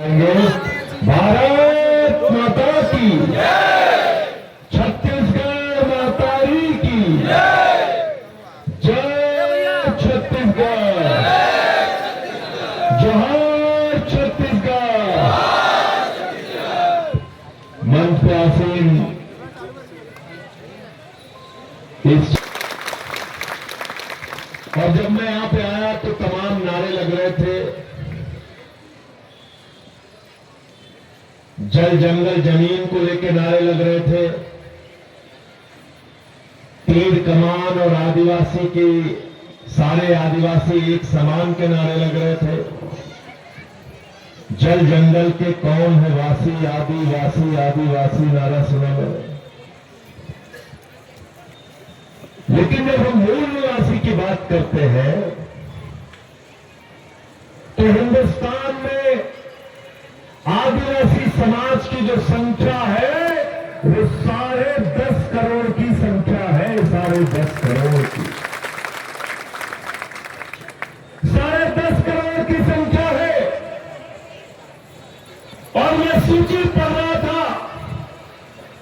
भारत माता की छत्तीसगढ़ मातारी की जय छत्तीसगढ़, जोहार छत्तीसगढ़। मंच पे आसीन इस और जब मैं यहां पे आया तो तमाम नारे लग रहे थे, जल जंगल जमीन को लेकर नारे लग रहे थे, तीर कमान और आदिवासी के सारे आदिवासी एक समान के नारे लग रहे थे। जल जंगल के कौन है वासी, आदिवासी आदिवासी नारा सुना मैंने। लेकिन जब हम मूल निवासी की बात करते हैं तो हिंदुस्तान में आदिवासी समाज की जो संख्या है वो 10.5 करोड़ की संख्या है। 10.5 करोड़ की 10.5 करोड़ की संख्या है। और मैं सूची पढ़ रहा था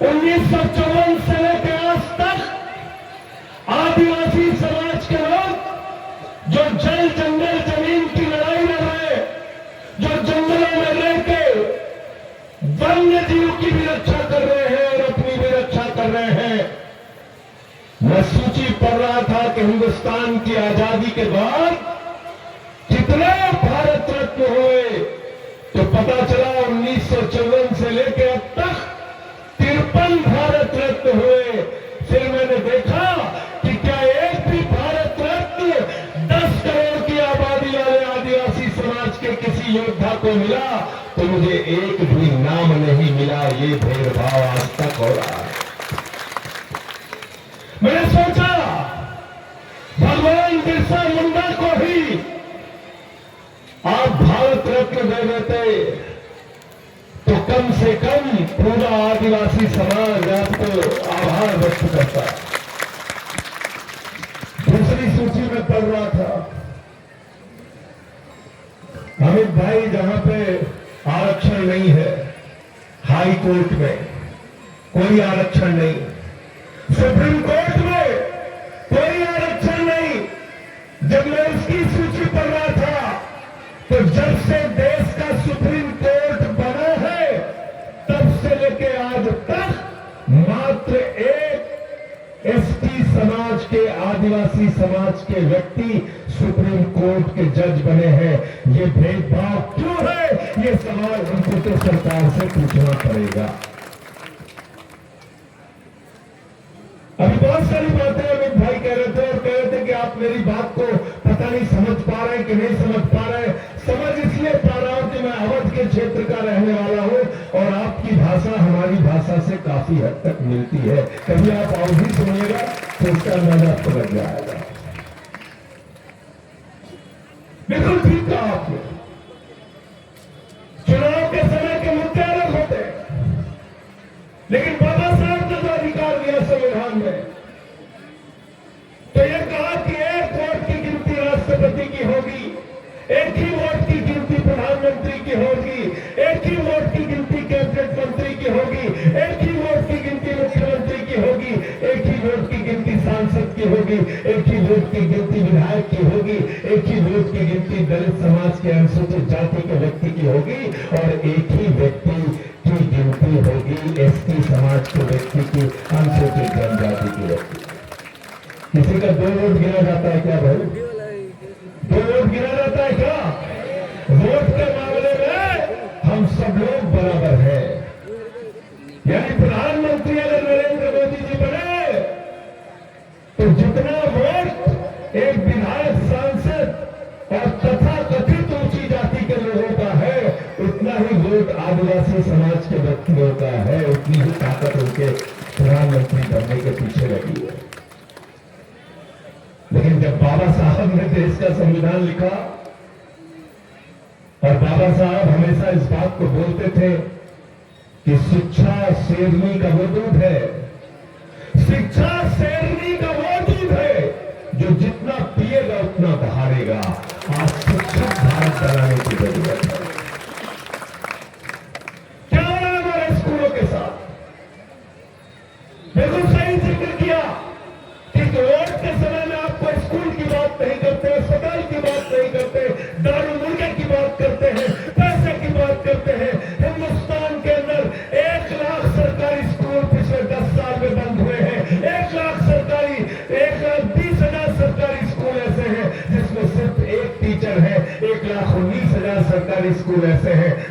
1954 से लेकर आज तक आदिवासी समाज के लोग जो जल जंगल जमीन की लड़ाई लड़ रहे, जो जंगलों में रहकर वन्य जीव की भी रक्षा कर रहे हैं और अपनी भी रक्षा कर रहे हैं। मैं सूची पढ़ रहा था कि हिंदुस्तान की आजादी के बाद कितने भारत रत्न हुए, तो पता चला 1954 से लेकर अब तक 53 भारत रत्न हुए। फिर मैंने देखा कि क्या एक भी भारत रत्न 10 करोड़ की आबादी वाले आदिवासी समाज के किसी योद्धा को मिला, तो मुझे एक भी नाम नहीं मिला। ये भेदभाव आज तक हो रहा है। मैंने सोचा भगवान बिरसा मुंडा को ही आप भारत रत्न दे देते तो कम से कम पूरा आदिवासी समाज आपको आभार व्यक्त करता। दूसरी सूची में पढ़ रहा था अमित भाई, जहां पे आरक्षण नहीं है, हाई कोर्ट में कोई आरक्षण नहीं, सुप्रीम कोर्ट में कोई आरक्षण नहीं। जब मैं उसकी सूची पढ़ रहा था तो जब से देश का सुप्रीम कोर्ट बना है तब से लेकर आज तक मात्र एक एसटी समाज के, आदिवासी समाज के व्यक्ति सुप्रीम कोर्ट के जज बने हैं। ये भेदभाव क्यों है, ये सवाल हमको तो सरकार से पूछना पड़ेगा। अभी बहुत सारी बातें अमित भाई कह रहे थे और कह रहे थे कि आप मेरी बात को पता नहीं समझ पा रहे कि नहीं समझ पा रहे। समझ इसलिए पा रहा हूं कि मैं अवध के क्षेत्र का रहने वाला हूं और आपकी भाषा हमारी भाषा से काफी हद तक मिलती है। कभी आप अवधि सुनिएगा तो उसका अंदाजा आपको लग जाएगा। बिल्कुल ठीक कहा आपने, चुनाव के समय के मुद्दे अलग होते हैं, लेकिन बाबा साहब ने जो अधिकार दिया संविधान में, तो यह कहा कि एक वोट की गिनती राष्ट्रपति की होगी, एक ही वोट की गिनती प्रधानमंत्री की होगी, एक ही वोट की गिनती कैबिनेट मंत्री की होगी, एक ही वोट की गिनती मुख्यमंत्री की होगी, एक ही वोट की गिनती सांसद की होगी, एक ही वोट की गिनती विधायक की होगी, एक ही वोट की गिनती दलित समाज के अनुसूचित जाति के व्यक्ति की होगी और एक ही व्यक्ति की गिनती होगी एसटी समाज के व्यक्ति की, अनुसूचित जनजाति की व्यक्ति। किसी का 2 वोट गिना जाता है क्या भाई? 2 वोट गिना जाता है क्या? वोट के मामले में हम सब लोग बराबर हैं। यानी प्रधानमंत्री अगर नरेंद्र मोदी जी बने तो जितना वोट एक विधायक, सांसद और तथा कथित ऊंची जाति के लोगों का है, उतना ही वोट आदिवासी समाज के व्यक्तियों का है, उतनी ही ताकत उनके प्रधानमंत्री बनने के पीछे लगी है। लेकिन जब बाबा साहब ने देश का संविधान लिखा, और बाबा साहब हमेशा इस बात को बोलते थे कि शिक्षा शेरनी का वो दूध है, शिक्षा शेरनी का वो दूध है जो जितना पिएगा उतना बहारेगा। आज शिक्षित भारत बनाने की जरूरत है।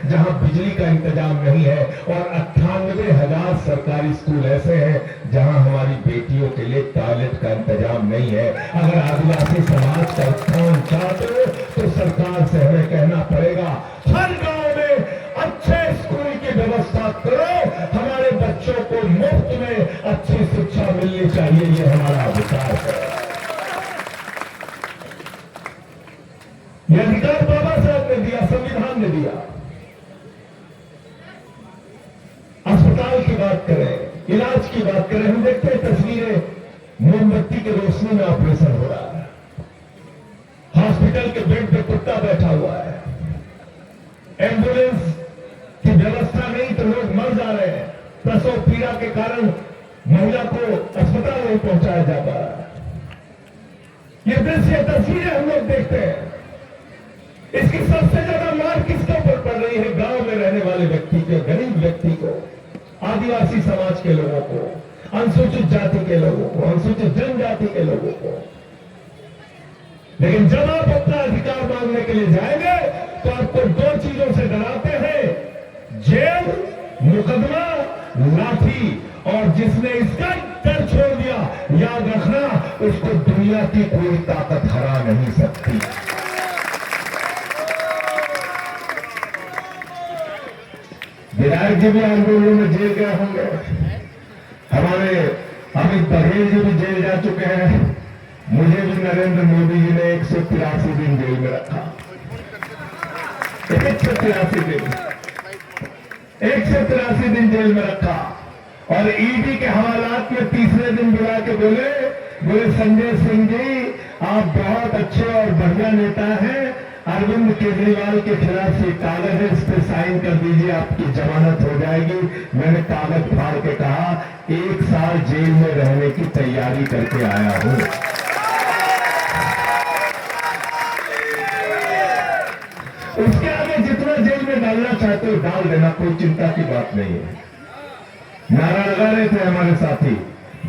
जहां बिजली का इंतजाम नहीं है, और 98,000 सरकारी स्कूल ऐसे हैं जहां हमारी बेटियों के लिए टॉयलेट का इंतजाम नहीं है। अगर आदिवासी समाज का उत्थान चाहते हो तो सरकार से हमें कहना पड़ेगा, हर गांव में अच्छे स्कूल की व्यवस्था करो, हमारे बच्चों को मुफ्त में अच्छी शिक्षा मिलनी चाहिए, ये हमारा अधिकार है। यह अधिकार बाबा साहब ने दिया, संविधान ने दिया। अस्पताल की बात करें, इलाज की बात करें, हम देखते हैं तस्वीरें, मोमबत्ती की रोशनी में ऑपरेशन हो रहा है, हॉस्पिटल के बेड पे कुत्ता बैठा हुआ है, एम्बुलेंस की व्यवस्था नहीं तो लोग मर जा रहे हैं, प्रसव पीड़ा के कारण महिला को अस्पताल नहीं पहुंचाया जा पा रहा है। ये दृश्य तस्वीरें हम लोग देखते हैं। इसकी सबसे ज्यादा मार किसके ऊपर पड़ रही है? गांव में रहने वाले व्यक्ति को, गरीब व्यक्ति को, आदिवासी समाज के लोगों को, अनुसूचित जाति के लोगों को, अनुसूचित जनजाति के लोगों को। लेकिन जब आप अपना अधिकार मांगने के लिए जाएंगे तो आपको दो चीजों से डराते हैं, जेल, मुकदमा, लाठी, और जिसने इसका डर छोड़ दिया, याद रखना, उसको दुनिया की कोई ताकत हरा नहीं सकती। विधायक जी भी आंदोलन में जेल गए होंगे, हमारे अमित बघेल जी भी जेल जा चुके हैं, मुझे भी नरेंद्र मोदी जी ने 183 दिन जेल में रखा। 183 दिन, 183 दिन जेल में रखा, और ईडी के हवालात में तीसरे दिन बुला के बोले संजय सिंह जी, आप बहुत अच्छे और बढ़िया नेता हैं, अरविंद केजरीवाल के खिलाफ ये कागज है, इस पे साइन कर दीजिए, आपकी जमानत हो जाएगी। मैंने कागज फाड़ के कहा, 1 साल जेल में रहने की तैयारी करके आया हूं। उसके आगे जितना जेल में डालना चाहते हो डाल देना, कोई चिंता की बात नहीं है। नारा लगा रहे थे हमारे साथी,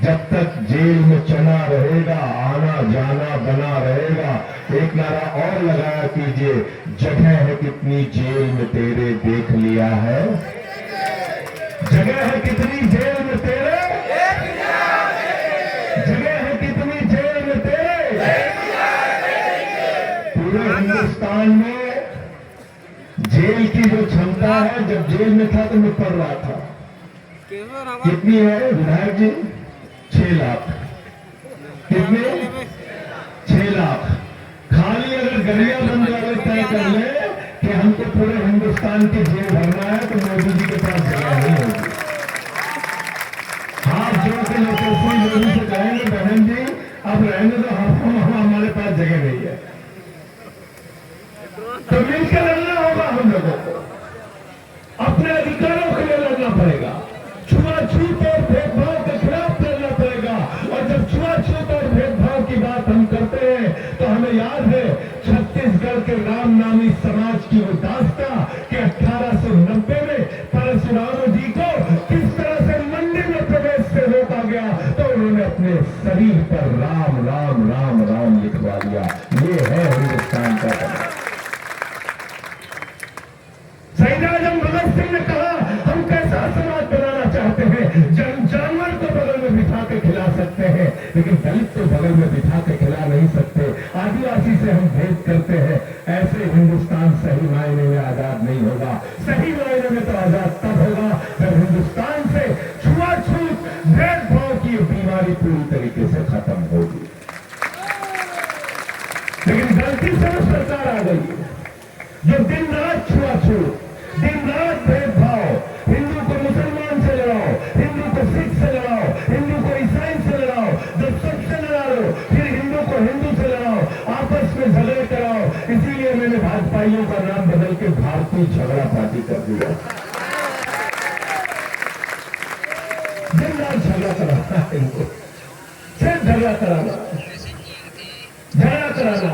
जब तक जेल में चना रहेगा, आना जाना बना रहेगा। एक नारा और लगाया कीजिए, जगह है कितनी जेल में तेरे, देख लिया है। जगह है कितनी जेल में तेरे, जगह है कितनी जेल में तेरे। पूरे हिंदुस्तान में जेल की जो क्षमता है, जब जेल में था तो मैं पढ़ रहा था, कितनी है विधायक जी? 6 लाख। कितने? 6 लाख। खाली अगर गलिया बंद वाले तय कर ले कि हमको पूरे हिंदुस्तान की जेल भरना है तो मोदी जी के पास जगह नहीं होगी। हाथ जोड़ के लोकेश्वरी मोदी से कहेंगे, बहन जी अब रहने दो, हमारे पास जगह नहीं है। तो मिलकर लड़ना होगा हम लोगों को, अपने अधिकारों के लिए लड़ना पड़ेगा, छुआछूत और भेदभाव के खिलाफ लड़ना पड़ेगा। और जब छुआछूत और भेदभाव की बात हम करते हैं तो हमें याद है छत्तीसगढ़ के राम नामी समाज की वो दास्ता कि 1890 में परशुराम जी को किस तरह से मंदिर में प्रवेश से रोका गया, तो उन्होंने अपने शरीर पर राम राम राम राम लिखवा दिया। ये है हिंदुस्तान का समाज। शहीद आजम भगत सिंह ने कहा, हम कैसा समाज बनाना चाहते हैं? जानवर को बगल में बिठा के खिला सकते हैं, लेकिन दलित को बगल में बिठा के खिला नहीं सकते। आदिवासी से हम भेद करते हैं। ऐसे हिंदुस्तान सही मायने में आजाद नहीं होगा। सही मायने में तो आजाद तब होगा जब हिंदुस्तान से छुआछूत भेदभाव की बीमारी पूरी तरीके से खत्म होगी। लेकिन गलती से वो सरकार आ गई है जो दिन रात छुआछूत, दिन रात भेदभाव, हिंदू को मुसलमान से लड़ाओ, हिंदू को सिख से लड़ाओ, हिंदू को ईसाई से लड़ाओ, जब सबसे लड़ा लो फिर हिंदू को हिंदू से लड़ाओ, आपस में झगड़े कराओ। इसीलिए मैंने भाजपाइयों का नाम बदल के भारतीय झगड़ा पार्टी कर दिया। दिन रात झगड़ा कराना है, इनको सिर्फ झगड़ा कराना, झगड़ा कराना।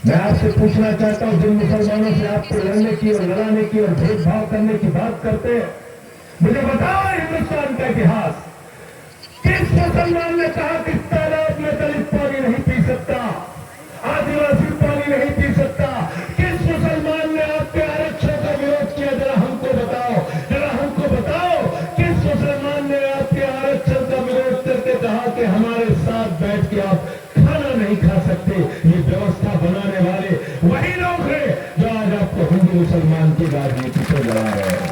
मैं आपसे पूछना चाहता हूं, जिन मुसलमानों से आपको लड़ने की और लड़ाने की और भेदभाव करने की बात करते हैं, मुझे बताओ हिंदुस्तान का इतिहास, किस मुसलमान ने कहा कि तालाब में दलित पानी नहीं पी सकता, आदिवासी पानी नहीं पी सकता? किस मुसलमान ने हिंदू मुसलमान की राजनीति से लड़ा रहे हैं।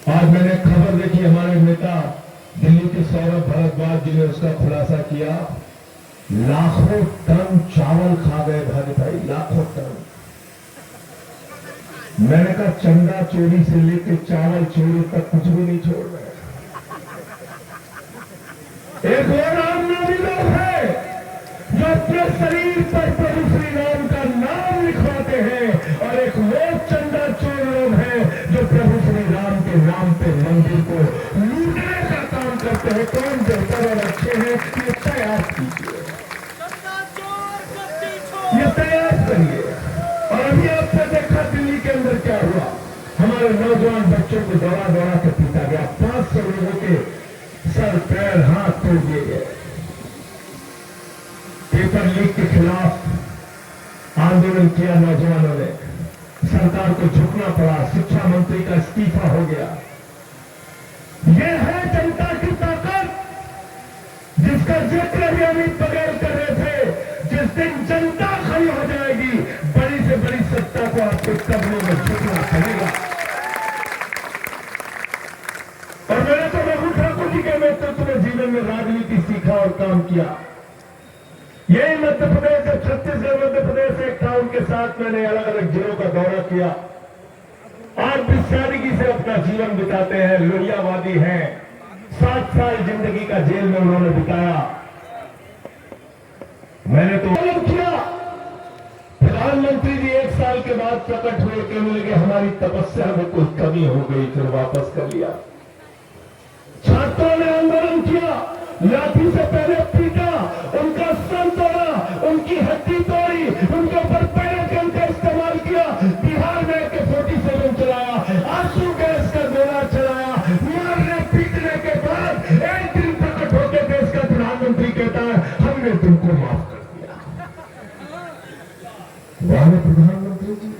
आज मैंने खबर देखी, हमारे नेता दिल्ली के सौरभ भारद्वाज जी ने उसका खुलासा किया, लाखों टन चावल खा गए भाई, लाखों टन। मैंने कहा चंदा चोरी से लेकर चावल चोरी तक कुछ भी नहीं छोड़ रहे। एक और आम नामी लोग है जो अपने शरीर पर प्रभु श्री राम का नाम लिखवाते हैं, और एक वो चंदा चोर लोग हैं जो प्रभु श्री राम के नाम पे मंदिर को लूटने का काम करते हैं। कौन बेहतर और अच्छे हैं, ये तैयार कीजिए, ये तैयार करिए। और अभी आपने देखा दिल्ली के अंदर क्या हुआ, हमारे नौजवान बच्चों को दौड़ा दौड़ा के पीटा गया, 500 लोगों के सर पैर हाथ तोड़ दिए गए। पेपर लीक के खिलाफ आंदोलन किया नौजवानों ने, सरकार को झुकना पड़ा, शिक्षा मंत्री का इस्तीफा हो गया। यह है जनता की ताकत, जिसका जिक्र भी अमित बघेल कर रहे थे। जिस दिन जनता खड़ी हो जाएगी, बड़ी से बड़ी सत्ता को आपके कदमों में झुकना पड़ेगा। और मैंने तो रघु ठाकुर जी के नेतृत्व में जीवन में राजनीति सीखा और काम किया। यही मध्य प्रदेश से छत्तीसगढ़ मध्य प्रदेश से एक था, उनके साथ मैंने अलग अलग जिलों का दौरा किया। आज भी सादगी से अपना जीवन बिताते हैं, लोहियावादी हैं। 7 साल जिंदगी का जेल में उन्होंने बिताया। मैंने तो किया, प्रधानमंत्री जी 1 साल के बाद प्रकट हुए, कहने लगे हमारी तपस्या में कुछ कमी हो गई, फिर वापस कर लिया। छात्रों ने आंदोलन किया, लाठी से पहले पीटा, उनका सर तोड़ा, उनकी हड्डी तोड़ी, उनके ऊपर पैर गन का इस्तेमाल किया, बिहार में AK-47 चलाया, आंसू गैस का गोला चलाया, मारने पीटने के बाद एक दिन प्रकट होकर देश का प्रधानमंत्री कहता है हमने तुमको माफ कर दिया। वाह प्रधानमंत्री जी,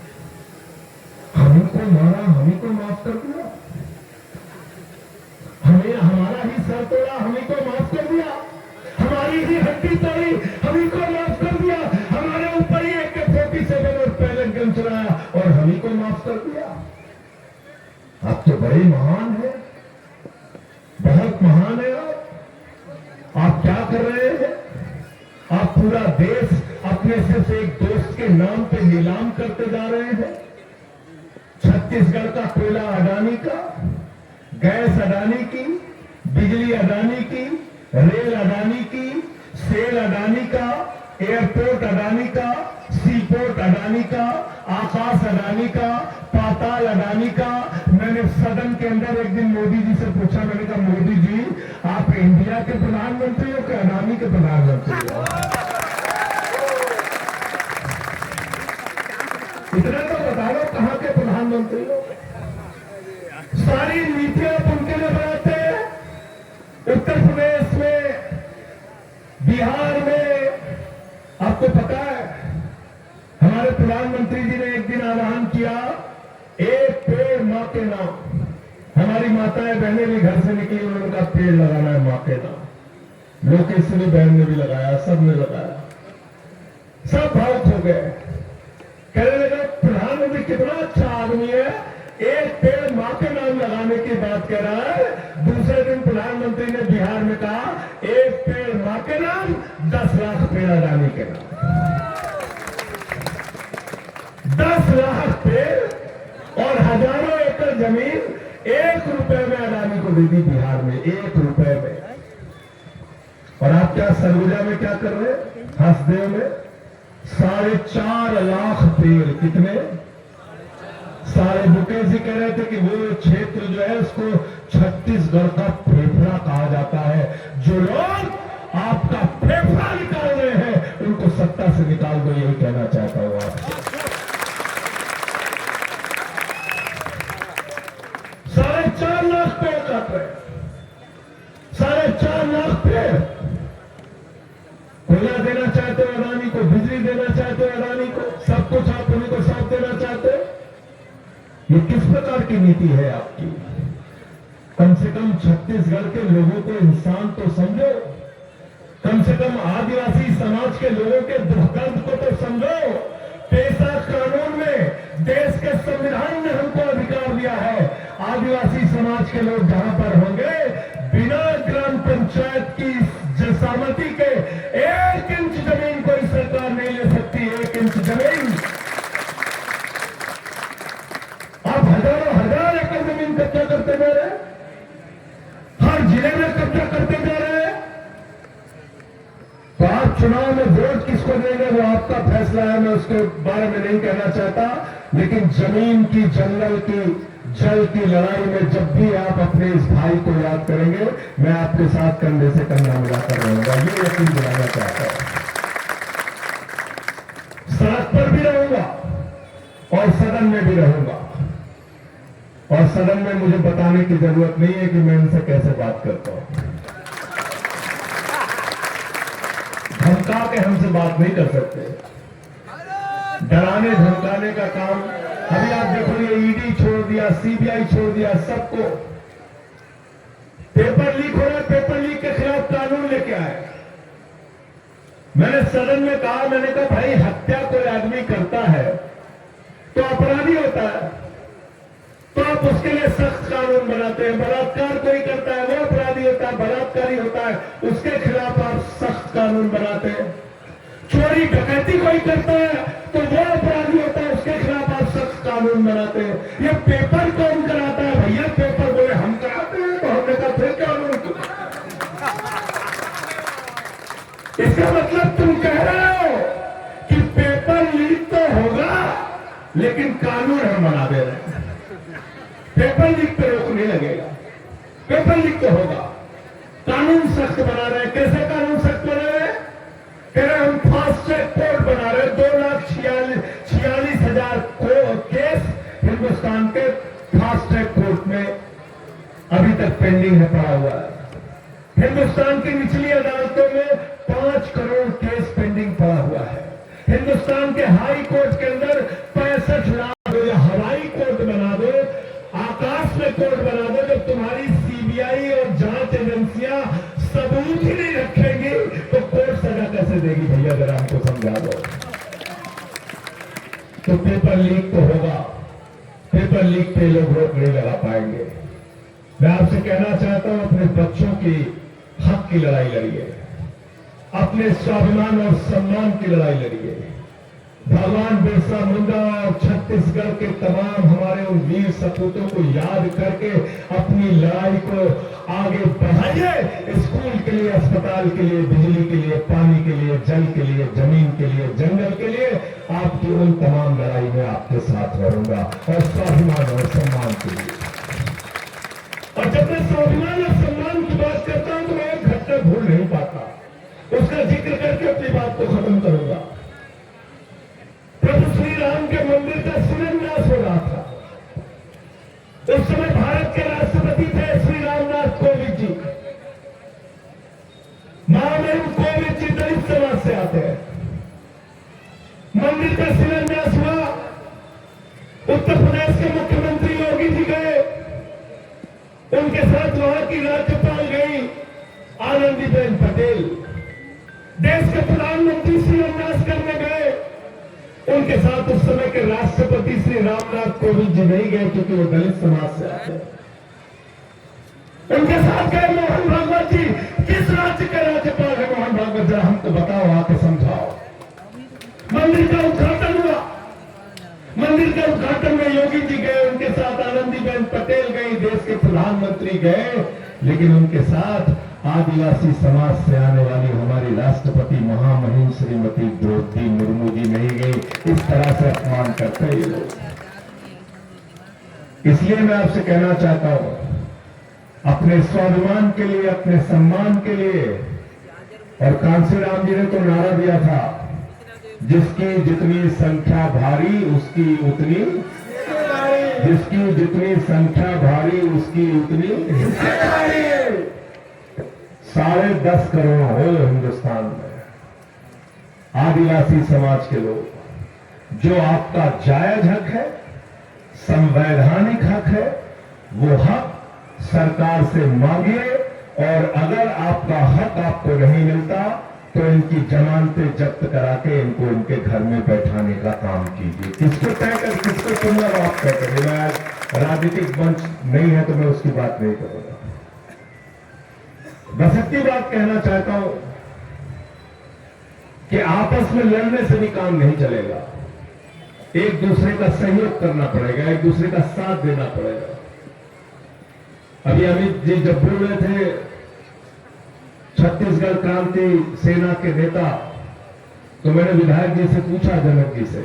हमी को मारा, हमी को माफ कर दिया, हमें हमारा ही सर तोड़ा, हमें को माफ कर दिया, हमारी ही हड्डी तोड़ी, हमें को माफ कर दिया, हमारे ऊपर ही AK-47 और पैलेट गन चलाया और हमें को माफ कर दिया। आप तो बड़े महान हैं, बहुत महान है आप क्या कर रहे हैं? आप पूरा देश अपने सिर्फ एक दोस्त के नाम पे नीलाम करते जा रहे हैं। छत्तीसगढ़ का कोयला अडानी का, गैस अडानी की, बिजली अडानी की, रेल अडानी की, सेल अडानी का, एयरपोर्ट अडानी का, सीपोर्ट अडानी का, आकाश अडानी का, पाताल अडानी का। मैंने सदन के अंदर एक दिन मोदी जी से पूछा, मैंने कहा मोदी जी आप इंडिया के प्रधानमंत्री हो कि अडानी के प्रधानमंत्री हो? इतना तो बता दो कहां के प्रधानमंत्री हो। सारी नीतियां उनके लिए बनाते हैं। उत्तर प्रदेश में, बिहार में, आपको पता है हमारे प्रधानमंत्री जी ने एक दिन आह्वान किया, एक पेड़ मां के नाम। हमारी माताएं बहनें भी घर से निकली, उन्होंने कहा पेड़ लगाना है मां के नाम। लोकेश्वरी बहन ने भी लगाया, सबने लगाया, सब भावुक हो गए, कहने लगे प्रधानमंत्री कितना अच्छा आदमी है, एक पेड़ मां के नाम लगाने की बात कह रहा है। दूसरे दिन प्रधानमंत्री ने बिहार में कहा एक पेड़ मां के नाम, 10 लाख पेड़ अडानी के नाम। 10 लाख पेड़ और हजारों एकड़ जमीन 1 रुपए में अडानी को दे दी बिहार में, 1 रुपए में। और आप क्या सरगुजा में क्या कर रहे हैं? हंसदेव में 4.5 लाख पेड़, कितने? सारे मुकेश जी कह रहे थे कि वो क्षेत्र जो है उसको छत्तीसगढ़ का फेफड़ा कहा जाता है। जो लोग आपका फेफड़ा निकाल रहे हैं उनको सत्ता से निकाल दो, यही कहना चाहता हूं आपसे। 4.5 लाख पेड़ काट रहे, 4.5 लाख पेड़। कोयला देना चाहते हो अडानी को, बिजली देना चाहते हो अडानी को, सब कुछ आप उन्हीं को सौंप देना चाहते हो। ये किस प्रकार की नीति है आपकी? कम से कम छत्तीसगढ़ के लोगों को इंसान तो समझो, कम से कम आदिवासी समाज के लोगों के दुख दर्द को तो समझो। आदिवासी समाज के लोग जहां पर होंगे, बिना ग्राम पंचायत की सहमति के 1 इंच जमीन कोई सरकार नहीं ले सकती। 1 इंच जमीन आप हजारों हजार एकड़ जमीन कब्जा करते जा रहे हैं, हर जिले में कब्जा करते जा रहे हैं। तो आप चुनाव में वोट किसको देंगे वो आपका फैसला है, मैं उसके बारे में नहीं कहना चाहता। लेकिन जमीन की, जंगल की, जल की लड़ाई में जब भी आप अपने इस भाई को याद करेंगे, मैं आपके साथ कंधे से कंधा मिलाकर रहूंगा, ये यकीन दिलाना चाहता हूं। सड़क पर भी रहूंगा और सदन में भी रहूंगा। और सदन में मुझे बताने की जरूरत नहीं है कि मैं इनसे कैसे बात करता हूं। धमका के हमसे बात नहीं कर सकते, डराने धमकाने का काम। अभी आप देखो, ये ईडी छोड़ दिया, सीबीआई छोड़ दिया, सबको। पेपर लीक हो रहा है, पेपर लीक के खिलाफ कानून लेके आए। मैंने सदन में कहा, मैंने कहा भाई हत्या कोई आदमी करता है तो अपराधी होता है, तो आप उसके लिए सख्त कानून बनाते हैं। बलात्कार कोई करता है वो अपराधी होता है, बलात्कारी होता है, उसके खिलाफ आप सख्त कानून बनाते हैं। चोरी डकैती कोई करता है तो वो अपराधी होता है, उसके खिलाफ आप सख्त कानून बनाते हैं। ये पेपर कौन कराता है भैया? पेपर बोले हम कराते हैं, तो हमने कहा फिर कानून। इसका मतलब तुम कह रहे हो कि पेपर लीक तो होगा लेकिन कानून हम बना दे रहे हैं। पेपर लीक पे रोक नहीं लगेगा, पेपर लीक तो होगा, कानून सख्त बना रहे हैं। कैसे कानून सख्त बना रहे हैं? कह रहे हम फास्ट ट्रैक कोर्ट बना रहे हैं। 2,46,000 केस हिंदुस्तान के फास्ट ट्रैक कोर्ट में अभी तक पेंडिंग है, पड़ा हुआ है। हिंदुस्तान की निचली अदालतों में 5 करोड़ केस पेंडिंग पड़ा हुआ है। हिंदुस्तान के हाई कोर्ट के अंदर 65 लाख या हवाई कोर्ट बना दो, आकाश में कोर्ट बना दो। जब तुम्हारी सीबीआई और जांच एजेंसियां सबूत ही नहीं रखेंगी तो कोर्ट सजा कैसे देगी भैया? जरा हमको समझा दो। तो पेपर लीक तो होगा, पेपर लीक पे लोग रोक नहीं लगा पाएंगे। मैं आपसे कहना चाहता हूं, अपने बच्चों की हक की लड़ाई लड़िए, अपने स्वाभिमान और सम्मान की लड़ाई लड़िए। भगवान बिरसा मुंडा और छत्तीसगढ़ के तमाम हमारे उन वीर सपूतों को याद करके अपनी लड़ाई को आगे बढ़ाइए। स्कूल के लिए, अस्पताल के लिए, बिजली के लिए, पानी के लिए, जल के लिए, जमीन के लिए, जंगल के लिए, आपकी उन तमाम लड़ाई में आपके साथ रहूंगा और स्वाभिमान और सम्मान के लिए। और जब मैं स्वाभिमान और सम्मान की बात करता हूं तो मैं एक घटना भूल नहीं पाता, उसका जिक्र करके अपनी बात को खत्म करूंगा। प्रभु श्री राम के मंदिर का शिलान्यास हो रहा था। उस समय भारत के राष्ट्रपति थे श्री रामनाथ कोविंद जी। महामहिम कोविंद जी दलित समाज से आते हैं। मंदिर का शिलान्यास हुआ, उत्तर प्रदेश के मुख्यमंत्री योगी जी गए, उनके साथ वहां की राज्यपाल गई आनंदीबेन पटेल, देश के प्रधानमंत्री शिलान्यास करने गए, उनके साथ उस समय के राष्ट्रपति श्री रामनाथ कोविंद जी नहीं गए क्योंकि वो दलित समाज से आते हैं। उनके साथ गए मोहन भागवत जी। किस राज्य के राज्यपाल है मोहन भागवत? जरा हमको बताओ, आके समझाओ। मंदिर का उद्घाटन हुआ, मंदिर के उद्घाटन में योगी जी गए, उनके साथ आनंदीबेन पटेल गई, देश के प्रधानमंत्री गए, लेकिन उनके साथ आदिवासी समाज से आने वाली हमारी राष्ट्रपति महामहिम श्रीमती द्रौपदी मुर्मू जी नहीं गई। इस तरह से अपमान करते हैं ये लोग। इसलिए मैं आपसे कहना चाहता हूं, अपने स्वाभिमान के लिए, अपने सम्मान के लिए, और कांशीराम जी ने तो नारा दिया था, जिसकी जितनी संख्या भारी उसकी उतनी, जिसकी जितनी संख्या भारी उसकी उतनी हिस्सेदारी। 10.5 करोड़ हो हिंदुस्तान में आदिवासी समाज के लोग। जो आपका जायज हक है, संवैधानिक हक है, वो हक सरकार से मांगिए, और अगर आपका हक आपको नहीं मिलता तो इनकी जमानतें जब्त करा के इनको इनके घर में बैठाने का काम कीजिए। किसको तय कर, किसको चुनना आप तय करिए। मैं राजनीतिक मंच नहीं है तो मैं उसकी बात नहीं करूंगा। बस इतनी बात कहना चाहता हूं कि आपस में लड़ने से भी काम नहीं चलेगा। एक दूसरे का सहयोग करना पड़ेगा, एक दूसरे का साथ देना पड़ेगा। अभी अमित जी जब बोल रहे थे छत्तीसगढ़ क्रांति सेना के नेता, तो मैंने विधायक जी से पूछा, जनक जी से,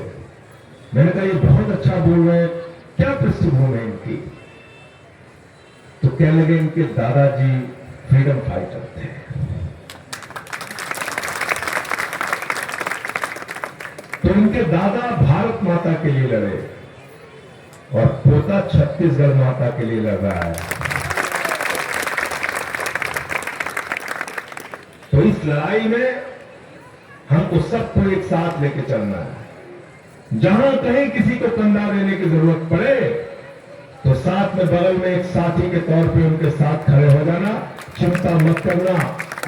मैंने कहा ये बहुत अच्छा बोल रहे हैं, क्या पृष्ठभूमि है इनकी? तो कहने लगे इनके दादाजी फ्रीडम फाइटर थे। तो इनके दादा भारत माता के लिए लड़े और पोता छत्तीसगढ़ माता के लिए लड़ रहा है। तो इस लड़ाई में हमको सबको एक साथ लेके चलना है। जहां कहीं किसी को कंधा देने की जरूरत पड़े तो साथ में बगल में एक साथी के तौर पे उनके साथ खड़े हो जाना। चिंता मत करना,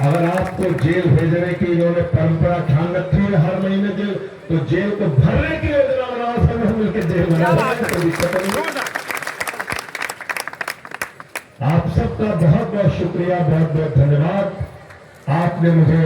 अगर आपको जेल भेजने की इन्होंने परंपरा ठान रखी है हर महीने जेल, तो जेल को भरने की योजना बनाओ, सब मिलकर जेल बना कोई दिक्कत नहीं। आप सबका बहुत बहुत शुक्रिया, बहुत बहुत धन्यवाद। आपने मुझे